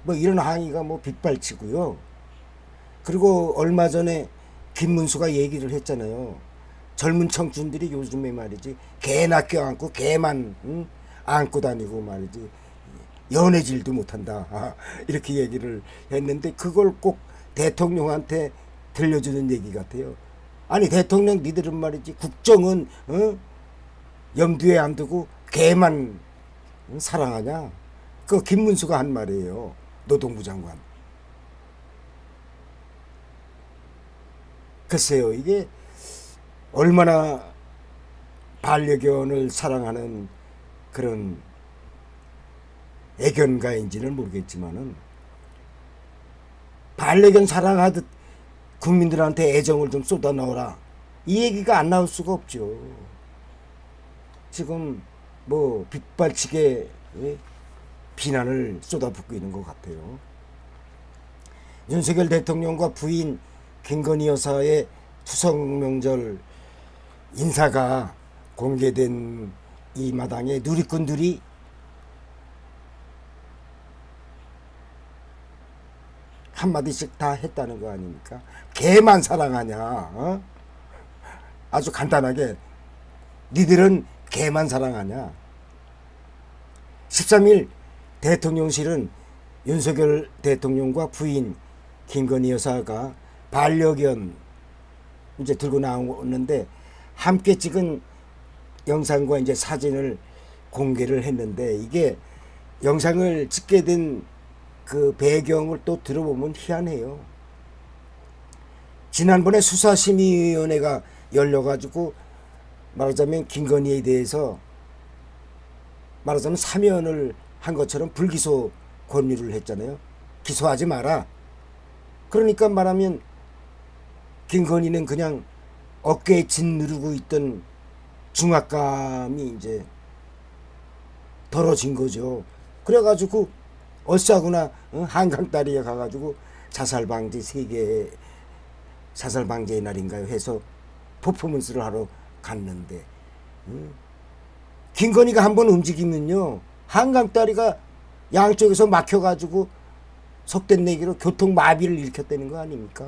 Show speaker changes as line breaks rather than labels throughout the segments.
뭐 이런 항의가 뭐 빗발치고요. 그리고 얼마 전에 김문수가 얘기를 했잖아요. 젊은 청춘들이 요즘에 말이지 개나 껴안고 개만 안고 다니고 말이지 연애질도 못한다. 이렇게 얘기를 했는데 그걸 꼭 대통령한테 들려주는 얘기 같아요. 아니 대통령 니들은 말이지 국정은 염두에 안 두고 개만 사랑하냐? 그 김문수가 한 말이에요. 노동부 장관. 글쎄요, 이게 얼마나 반려견을 사랑하는 그런 애견가인지는 모르겠지만은 반려견 사랑하듯 국민들한테 애정을 좀 쏟아 넣어라. 이 얘기가 안 나올 수가 없죠. 지금 뭐 빗발치게 비난을 쏟아붓고 있는 것 같아요. 윤석열 대통령과 부인 김건희 여사의 추석 명절 인사가 공개된 이 마당에 누리꾼들이 한마디씩 다 했다는 거 아닙니까? 개만 사랑하냐? 아주 간단하게 니들은 개만 사랑하냐? 13일 대통령실은 윤석열 대통령과 부인 김건희 여사가 반려견 이제 들고 나오는데 함께 찍은 영상과 이제 사진을 공개를 했는데 이게 영상을 찍게 된 그 배경을 또 들어보면 희한해요. 지난번에 수사심의위원회가 열려가지고 말하자면 김건희에 대해서 말하자면 사면을 한 것처럼 불기소 권유를 했잖아요. 기소하지 마라. 그러니까 말하면 김건희는 그냥 어깨에 짓누르고 있던 중압감이 이제 덜어진 거죠. 그래가지고 어싸구나 한강다리에 가가지고 자살방지 세계 자살방지의 날인가요 해서 퍼포먼스를 하러 갔는데 김건희가 한번 움직이면요 한강다리가 양쪽에서 막혀가지고 속된 얘기로 교통마비를 일으켰다는 거 아닙니까?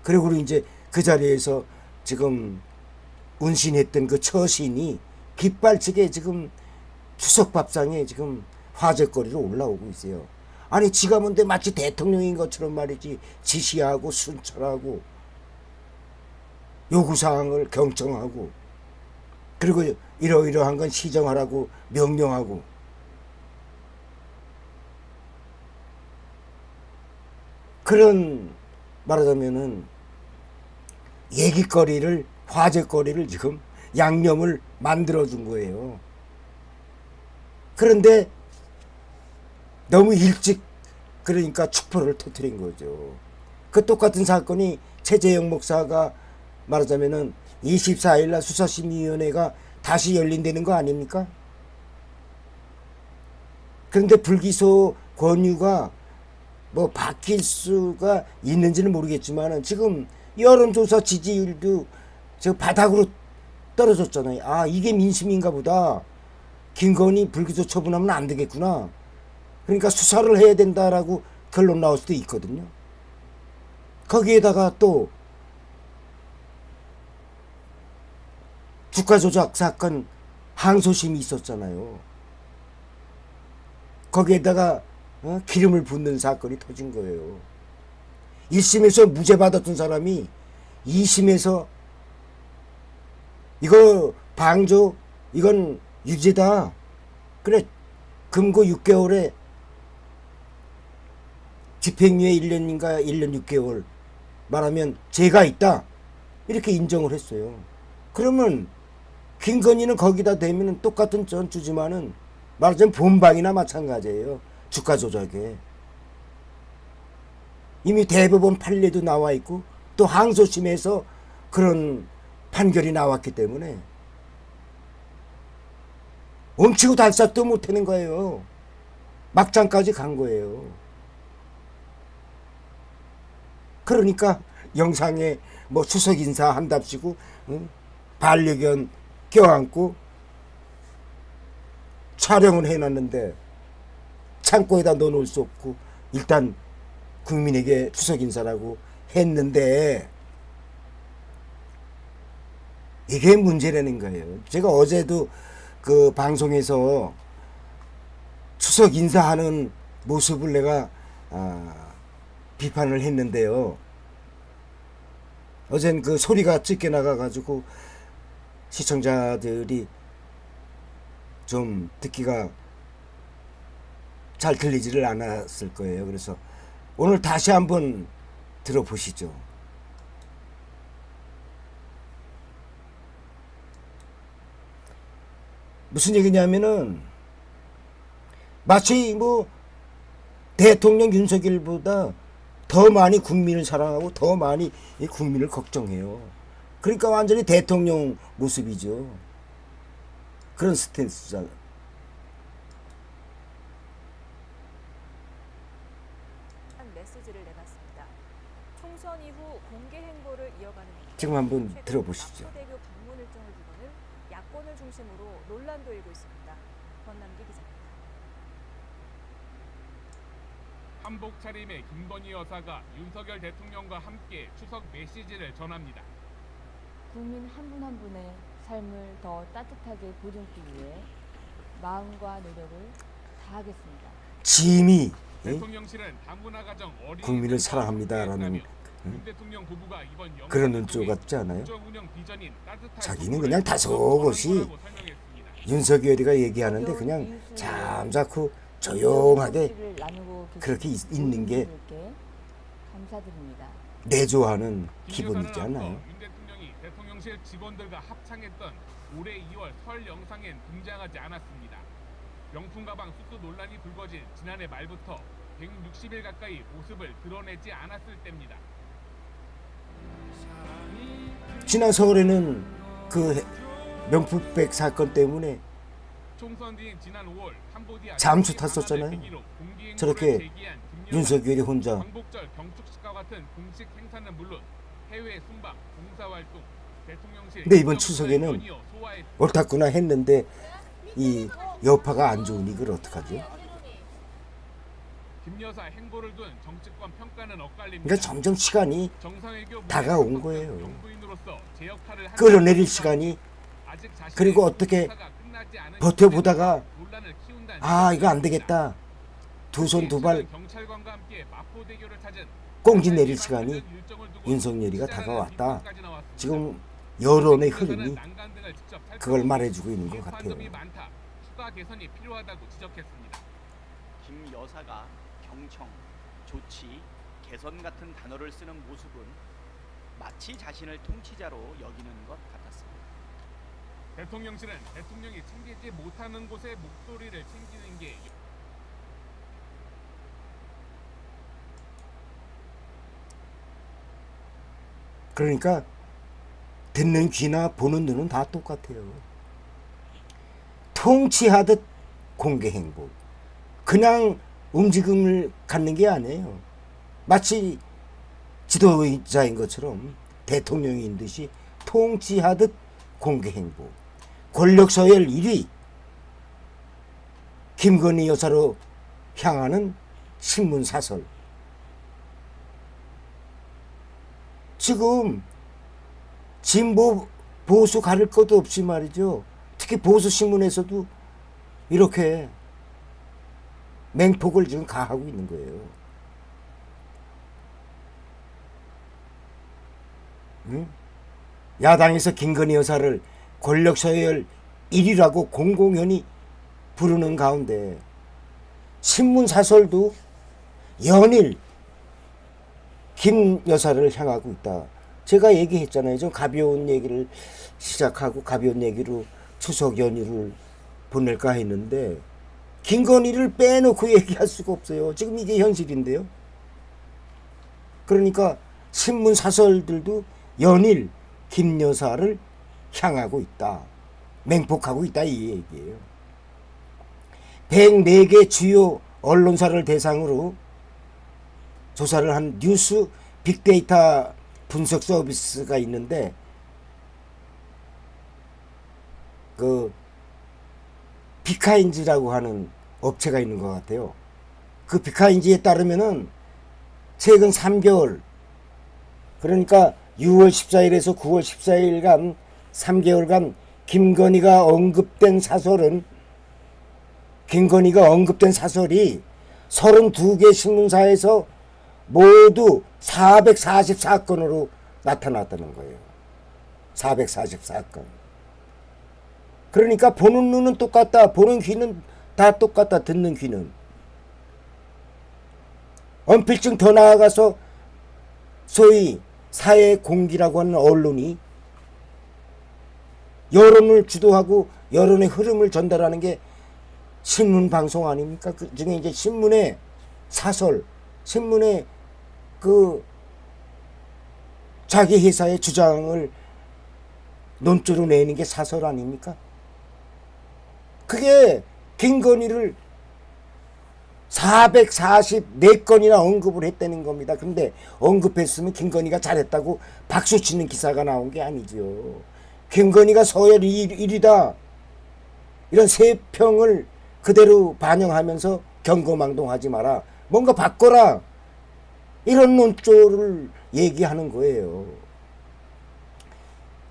그리고 이제 그 자리에서 지금 운신했던 그 처신이 빗발치게 지금 추석밥상에 지금 화제거리로 올라오고 있어요. 아니 지가 뭔데 마치 대통령인 것처럼 말이지 지시하고 순찰하고 요구사항을 경청하고 그리고 이러이러한 건 시정하라고 명령하고 그런 말하자면은 얘기거리를 화제거리를 지금 양념을 만들어준 거예요. 그런데 너무 일찍 그러니까 축포를 터뜨린 거죠. 그 똑같은 사건이 최재형 목사가 말하자면은 24일날 수사심의위원회가 다시 열린다는 거 아닙니까? 그런데 불기소 권유가 뭐 바뀔 수가 있는지는 모르겠지만은 지금 여론조사 지지율도 저 바닥으로 떨어졌잖아요. 아 이게 민심인가 보다. 김건희 불기소 처분하면 안 되겠구나. 그러니까 수사를 해야 된다라고 결론 나올 수도 있거든요. 거기에다가 또 주가 조작 사건 항소심이 있었잖아요. 거기에다가 기름을 붓는 사건이 터진 거예요. 1심에서 무죄 받았던 사람이 2심에서 이거 방조 이건 유죄다. 그래 금고 6개월에 집행유예 1년인가 1년 6개월 말하면 죄가 있다. 이렇게 인정을 했어요. 그러면 김건희는 거기다 대면 똑같은 전투지만은 말하자면 본방이나 마찬가지예요. 주가 조작에. 이미 대법원 판례도 나와 있고 또 항소심에서 그런 판결이 나왔기 때문에 멈추고 달싹도 못하는 거예요. 막장까지 간 거예요. 그러니까 영상에 뭐 추석 인사 한답시고 반려견 껴안고 촬영을 해놨는데 참 창고에다 넣어놓을 수 없고 일단 국민에게 추석 인사라고 했는데 이게 문제라는 거예요. 제가 어제도 그 방송에서 추석 인사하는 모습을 내가 비판을 했는데요. 어젠 그 소리가 짙게 나가가지고 시청자들이 좀 듣기가 잘 들리지를 않았을 거예요. 그래서 오늘 다시 한번 들어보시죠. 무슨 얘기냐면은 마치 뭐 대통령 윤석열보다 더 많이 국민을 사랑하고 더 많이 이 국민을 걱정해요. 그러니까 완전히 대통령 모습이죠. 그런 스탠스잖아.
메시지를 내놨습니다. 총선 이후 공개 행보를 이어가는
지금 한번 들어보시죠.
마포대교 방문 일정을 두고는 야권을 중심으로 논란도 일고 있습니다. 권남기 기자입니다.
한복 차림의 김건희 여사가 윤석열 대통령과 함께 추석 메시지를 전합니다.
국민 한 분 한 분의 삶을 더 따뜻하게 보존하기 위해 마음과 노력을 다하겠습니다.
짐이
대통령실은 다문화 가정 어린이
국민을 사랑합니다라는
윤 대통령 부부가 이번
그런 논조 같지 않아요?
운영 비전인 따뜻한
자기는 그냥 다소곳이 윤석열이가 얘기하는데 그냥 잠자코 조용하게 그렇게 있는 게
감사드립니다.
내조하는 기본이지 않나요?
윤 대통령이 대통령실 직원들과 합창했던 올해 2월 설 영상엔 등장하지 않았습니다. 명품 가방 수수 논란이 불거진 지난해 말부터 160일 가까이 모습을 드러내지 않았을 때입니다.
지난 서울에는 그 명품백 사건 때문에
총선 뒤인 지난 5월 캄보디아
잠수 탔었잖아요. 저렇게 윤석열이 혼자.
광복절 경축식과 같은 공식 행사는 물론 해외 순방, 봉사활동, 대통령실
근데 이번 추석에는 옳았구나 했는데 이 여파가 안 좋으니 이걸 어떡하죠?
김 여사 행보를 둔 정치권 평가는 엇갈립니다.
그러니까 점점 시간이
정상외교
다가온 거예요.
정부인으로서 제 역할을 하는
끌어내릴 시간이.
아직 자신의
그리고 어떻게
수사가 끝나지 않은
버텨보다가
논란을 키운다는
이거 안 되겠다. 두 손 두 발
경찰관과 함께 마포대교를 찾은
꽁지 내릴 시간이 윤석열이가 다가왔다. 지금 여론의 흐름이 그걸 말해주고 있는 것 같아요.
추가 개선이 필요하다고 지적했습니다.
김 여사가 경청, 조치, 개선 같은 단어를 쓰는 모습은 마치 자신을 통치자로 여기는 것 같았습니다.
대통령실은 대통령이 챙기지 못하는 곳에 목소리를 챙기는 게
그러니까 듣는 귀나 보는 눈은 다 똑같아요. 통치하듯 공개 행보. 그냥 움직임을 갖는 게 아니에요. 마치 지도자인 것처럼 대통령인 듯이 통치하듯 공개 행보. 권력 서열 1위 김건희 여사로 향하는 신문 사설. 지금 진보 보수 가릴 것도 없이 말이죠. 특히 보수 신문에서도 이렇게 맹폭을 지금 가하고 있는 거예요. 응? 야당에서 김건희 여사를 권력 서열 1위라고 공공연히 부르는 가운데 신문 사설도 연일 김 여사를 향하고 있다. 제가 얘기했잖아요. 좀 가벼운 얘기를 시작하고 가벼운 얘기로 추석 연휴를 보낼까 했는데 김건희를 빼놓고 얘기할 수가 없어요. 지금 이게 현실인데요. 그러니까 신문 사설들도 연일 김 여사를 향하고 있다. 맹폭하고 있다 이 얘기예요. 104개 주요 언론사를 대상으로 조사를 한 뉴스 빅데이터 분석 서비스가 있는데 그 비카인즈라고 하는 업체가 있는 것 같아요. 그 비카인지에 따르면은 최근 3개월, 그러니까 6월 14일에서 9월 14일간 3개월간 김건희가 언급된 사설이 32개 신문사에서 모두 444건으로 나타났다는 거예요. 444건. 그러니까 보는 눈은 똑같다. 보는 귀는 다 똑같다. 듣는 귀는. 언필증 더 나아가서 소위 사회 공기라고 하는 언론이 여론을 주도하고 여론의 흐름을 전달하는 게 신문 방송 아닙니까? 그 중에 이제 신문의 사설, 신문의 그 자기 회사의 주장을 논조로 내는 게 사설 아닙니까? 그게 김건희를 444건이나 언급을 했다는 겁니다. 근데 언급했으면 김건희가 잘했다고 박수 치는 기사가 나온 게 아니죠. 김건희가 서열 1위다. 이런 세평을 그대로 반영하면서 경거망동하지 마라. 뭔가 바꿔라. 이런 논조를 얘기하는 거예요.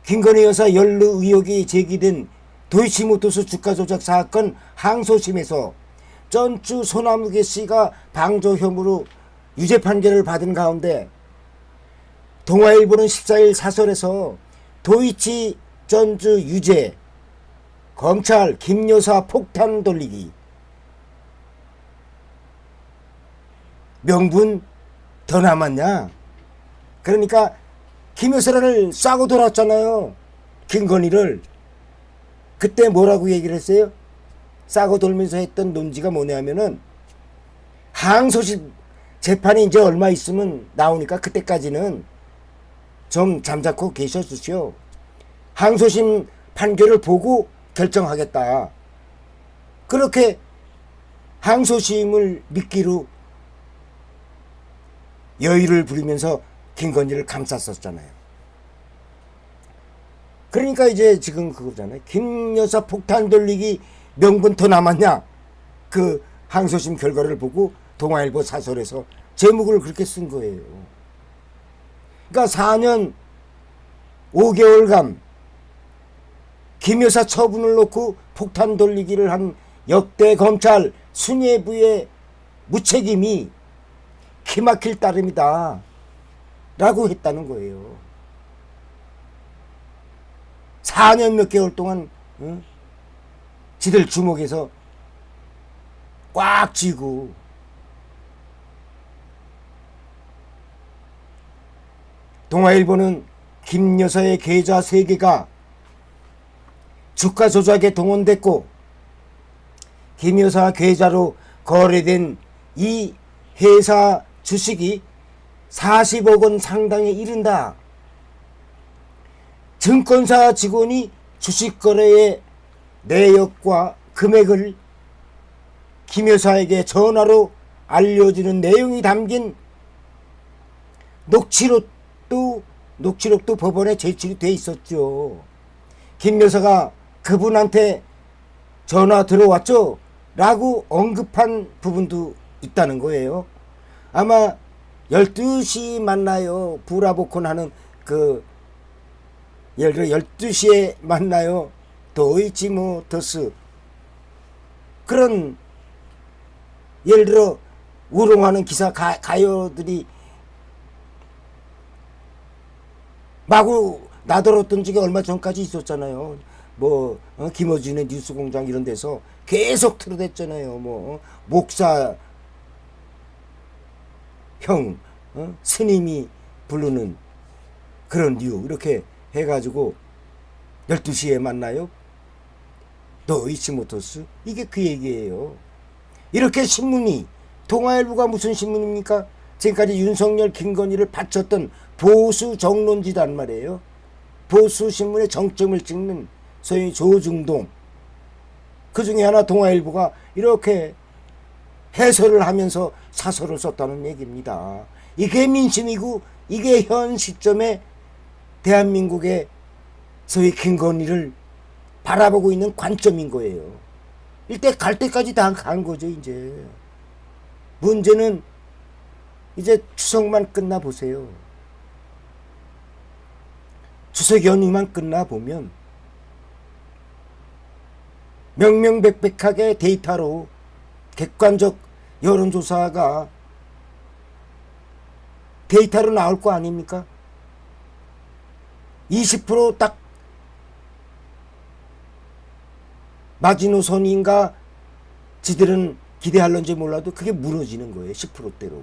김건희 여사 연루 의혹이 제기된 도이치모터스 주가 조작 사건 항소심에서 전주 소나무계 씨가 방조 혐의로 유죄 판결을 받은 가운데 동아일보는 14일 사설에서 도이치 전주 유죄, 검찰 김 여사 폭탄 돌리기, 명분 더 남았냐? 그러니까 김 여사를 싸고 돌았잖아요. 김건희를. 그때 뭐라고 얘기를 했어요? 싸고 돌면서 했던 논지가 뭐냐면은 항소심 재판이 이제 얼마 있으면 나오니까 그때까지는 좀 잠자코 계셔주시오. 항소심 판결을 보고 결정하겠다. 그렇게 항소심을 미끼로 여의를 부리면서 김건희를 감쌌었잖아요. 그러니까 이제 지금 그거잖아요. 김 여사 폭탄 돌리기 명분 더 남았냐? 그 항소심 결과를 보고 동아일보 사설에서 제목을 그렇게 쓴 거예요. 그러니까 4년 5개월간 김 여사 처분을 놓고 폭탄 돌리기를 한 역대 검찰 수뇌부의 무책임이 기막힐 따름이다 라고 했다는 거예요. 4년 몇 개월 동안 지들 주목에서 꽉 쥐고 동아일보는 김 여사의 계좌 3개가 주가 조작에 동원됐고 김 여사 계좌로 거래된 이 회사 주식이 40억 원 상당에 이른다. 증권사 직원이 주식 거래의 내역과 금액을 김 여사에게 전화로 알려주는 내용이 담긴 녹취록도 법원에 제출이 돼 있었죠. 김 여사가 그분한테 전화 들어왔죠? 라고 언급한 부분도 있다는 거예요. 아마 12시 만나요. 브라보콘 하는 그 예를 들어 12시에 만나요. 도이치모터스 그런 예를 들어 우롱하는 기사 가요들이 마구 나돌았던 적이 얼마 전까지 있었잖아요. 뭐 김어준의 뉴스공장 이런 데서 계속 틀어댔잖아요. 뭐 목사 형 스님이 부르는 그런 류 이렇게 해가지고 12시에 만나요. 도이치모터스 이게 그 얘기예요. 이렇게 신문이 동아일보가 무슨 신문입니까? 지금까지 윤석열 김건희를 바쳤던 보수 정론지단 말이에요. 보수 신문의 정점을 찍는 소위 조중동 그 중에 하나 동아일보가 이렇게 해설을 하면서 사설을 썼다는 얘기입니다. 이게 민심이고 이게 현 시점에 대한민국의 소위 김건희를 바라보고 있는 관점인 거예요. 일대 갈 때까지 다 간 거죠 이제. 문제는 이제 추석만 끝나 보세요. 추석 연휴만 끝나 보면 명명백백하게 데이터로 객관적 여론조사가 데이터로 나올 거 아닙니까? 20%딱 마지노선인가 지들은 기대할런지 몰라도 그게 무너지는 거예요. 10%대로.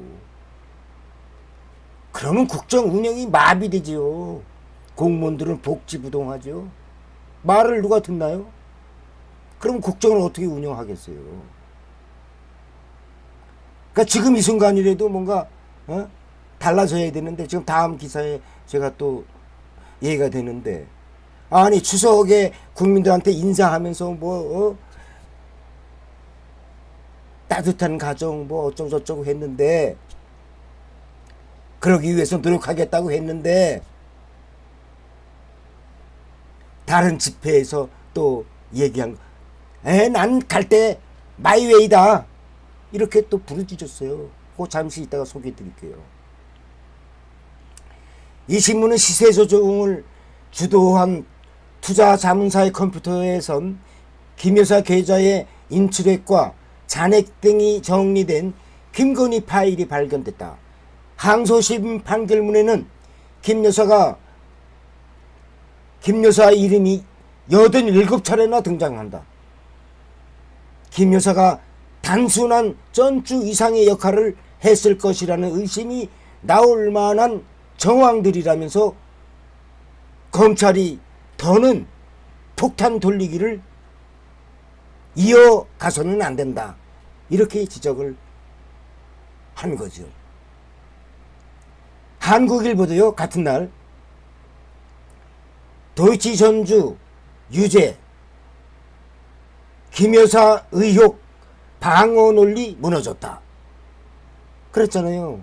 그러면 국정 운영이 마비되지요. 공무원들은 복지부동하죠. 말을 누가 듣나요? 그럼 국정을 어떻게 운영하겠어요? 그러니까 지금 이 순간이라도 뭔가 달라져야 되는데, 지금 다음 기사에 제가 또 얘기가 되는데, 아니 추석에 국민들한테 인사하면서 따뜻한 가정 어쩌고저쩌고 했는데, 그러기 위해서 노력하겠다고 했는데, 다른 집회에서 또 얘기한 거, 난 갈 때 마이웨이다 이렇게 또 부르짖었어요. 그거 잠시 이따가 소개해 드릴게요. 이 신문은 시세 조정을 주도한 투자자문사의 컴퓨터에선 김 여사 계좌의 인출액과 잔액 등이 정리된 김건희 파일이 발견됐다. 항소심 판결문에는 김 여사의 이름이 87차례나 등장한다. 김 여사가 단순한 전주 이상의 역할을 했을 것이라는 의심이 나올 만한 정황들이라면서 검찰이 더는 폭탄 돌리기를 이어가서는 안 된다. 이렇게 지적을 한 거죠. 한국일보도요, 같은 날 도이치 전주 유죄 김 여사 의혹 방어 논리 무너졌다. 그랬잖아요.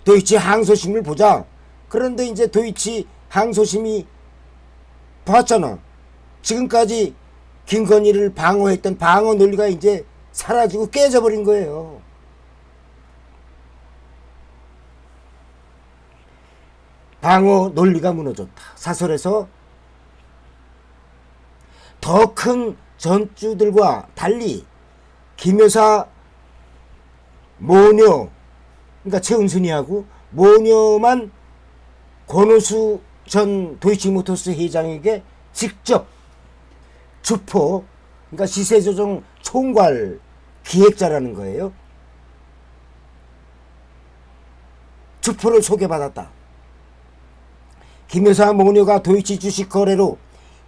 도이치 항소심을 보자. 그런데 이제 도이치 항소심이 봤잖아. 지금까지 김건희를 방어했던 방어 논리가 이제 사라지고 깨져버린 거예요. 방어 논리가 무너졌다. 사설에서 더 큰 전주들과 달리 김 여사 모녀, 그러니까 최은순이하고 모녀만 권오수 전 도이치모터스 회장에게 직접 주포, 그러니까 시세조정 총괄 기획자라는 거예요. 주포를 소개받았다. 김 여사 모녀가 도이치 주식 거래로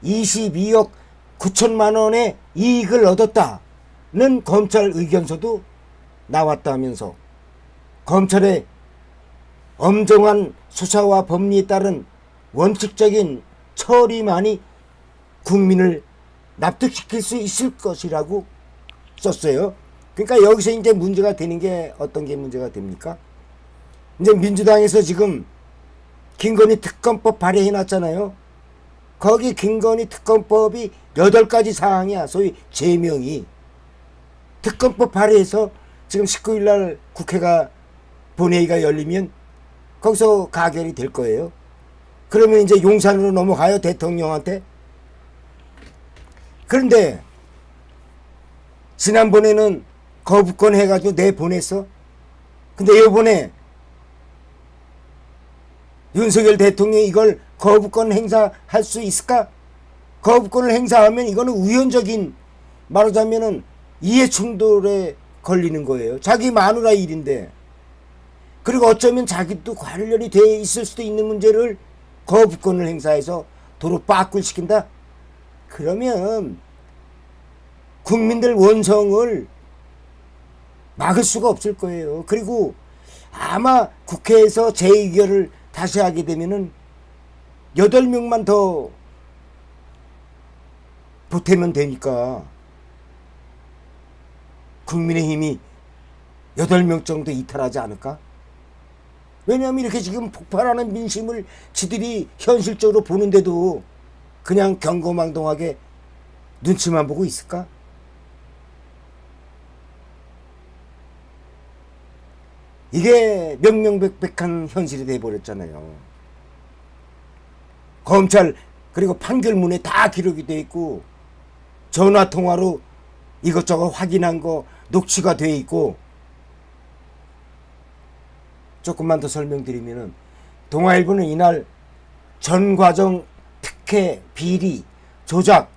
22억 9천만 원의 이익을 얻었다는 검찰 의견서도 나왔다면서 검찰의 엄정한 수사와 법리에 따른 원칙적인 처리만이 국민을 납득시킬 수 있을 것이라고 썼어요. 그러니까 여기서 이제 문제가 되는 게 어떤 게 문제가 됩니까? 이제 민주당에서 지금 김건희 특검법 발의해 놨잖아요. 거기 김건희 특검법이 8가지 사항이야. 소위 제명이. 특검법 발의해서 지금 19일날 국회가 본회의가 열리면 거기서 가결이 될 거예요. 그러면 이제 용산으로 넘어가요, 대통령한테. 그런데 지난번에는 거부권 해가지고 내보냈어. 근데 이번에 윤석열 대통령이 이걸 거부권 행사할 수 있을까? 거부권을 행사하면 이거는 우연적인, 말하자면은 이해충돌에 걸리는 거예요. 자기 마누라 일인데. 그리고 어쩌면 자기도 관련이 돼 있을 수도 있는 문제를 거부권을 행사해서 도로 빠꾸를 시킨다? 그러면 국민들 원성을 막을 수가 없을 거예요. 그리고 아마 국회에서 재의결을 다시 하게 되면은 8명만 더 보태면 되니까 국민의힘이 8명 정도 이탈하지 않을까? 왜냐하면 이렇게 지금 폭발하는 민심을 지들이 현실적으로 보는데도 그냥 경거망동하게 눈치만 보고 있을까? 이게 명명백백한 현실이 돼버렸잖아요. 검찰 그리고 판결문에 다 기록이 돼 있고 전화 통화로 이것저것 확인한 거 녹취가 돼 있고. 조금만 더 설명드리면은 동아일보는 이날 전 과정 특혜, 비리, 조작